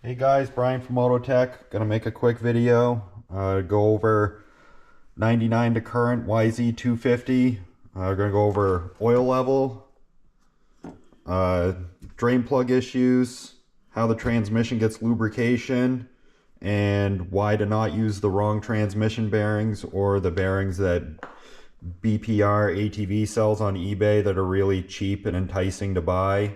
Hey guys, Brian from Autotech. Gonna make a quick video. Go over 99 to current YZ250. Gonna go over oil level, drain plug issues, how the transmission gets lubrication, and why to not use the wrong transmission bearings or the bearings that BPR ATV sells on eBay that are really cheap and enticing to buy,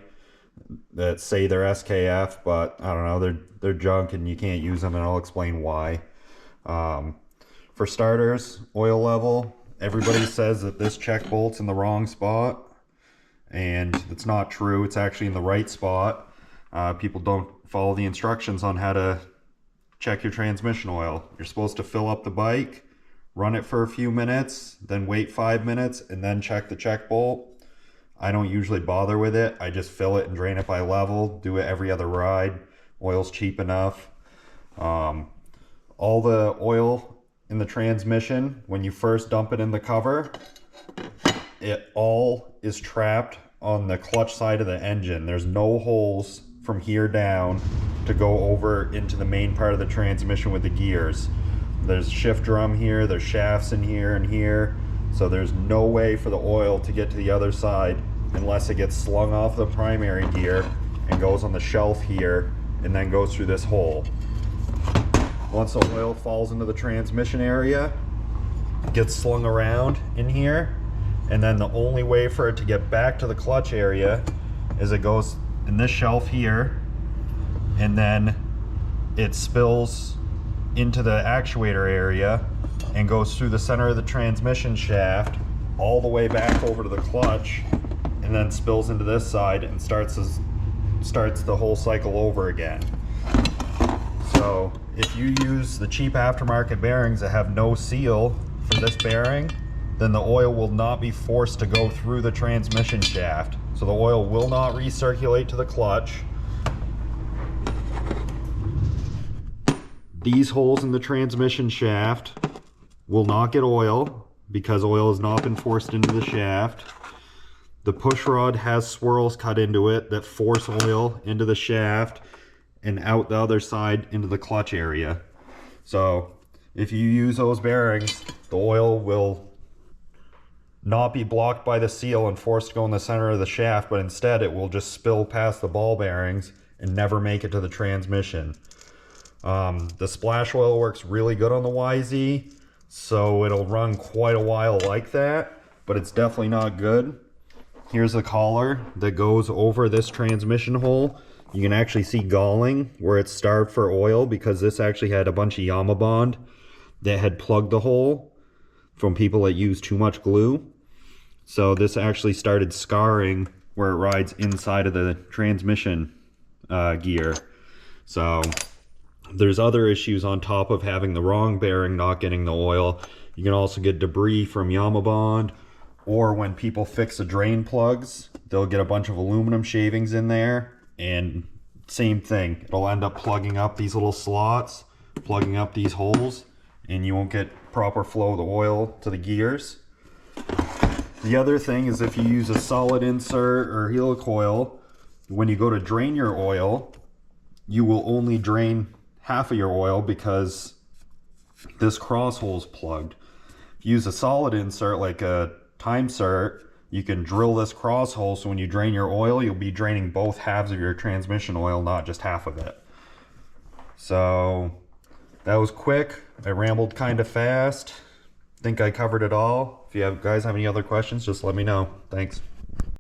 that say they're SKF, but I don't know, they're junk and you can't use them, and I'll explain why. For starters, oil level. Everybody says that this check bolt's in the wrong spot, and it's not true. It's actually in the right spot. People don't follow the instructions on how to check your transmission oil. You're supposed to fill up the bike, run it for a few minutes, then wait 5 minutes, and then check the check bolt. I don't usually bother with it. I just fill it and drain it by level, do it every other ride. Oil's cheap enough. All the oil in the transmission, when you first dump it in the cover, it all is trapped on the clutch side of the engine. There's no holes from here down to go over into the main part of the transmission with the gears. There's a shift drum here, there's shafts in here and here, so there's no way for the oil to get to the other side unless it gets slung off the primary gear and goes on the shelf here and then goes through this hole. Once the oil falls into the transmission area, it gets slung around in here, and then the only way for it to get back to the clutch area is it goes in this shelf here, and then it spills into the actuator area and goes through the center of the transmission shaft all the way back over to the clutch, and then spills into this side and starts the whole cycle over again. So if you use the cheap aftermarket bearings that have no seal for this bearing, then the oil will not be forced to go through the transmission shaft. So the oil will not recirculate to the clutch. These holes in the transmission shaft will not get oil because oil has not been forced into the shaft. The push rod has swirls cut into it that force oil into the shaft and out the other side into the clutch area. So if you use those bearings, the oil will not be blocked by the seal and forced to go in the center of the shaft, but instead it will just spill past the ball bearings and never make it to the transmission. The splash oil works really good on the YZ, so it'll run quite a while like that, but it's definitely not good. Here's the collar that goes over this transmission hole. You can actually see galling where it's starved for oil because this actually had a bunch of Yamabond that had plugged the hole from people that use too much glue. So this actually started scarring where it rides inside of the transmission gear. So there's other issues on top of having the wrong bearing not getting the oil. You can also get debris from Yamabond, or when people fix the drain plugs, they'll get a bunch of aluminum shavings in there, and same thing. It'll end up plugging up these little slots, plugging up these holes, and you won't get proper flow of the oil to the gears. The other thing is if you use a solid insert or helicoil, when you go to drain your oil, you will only drain half of your oil because this cross hole is plugged. If you use a solid insert like a time cert, you can drill this cross hole, so when you drain your oil, you'll be draining both halves of your transmission oil, not just half of it. So that was quick. I rambled kind of fast. Think I covered it all. If you guys have any other questions, just let me know. Thanks.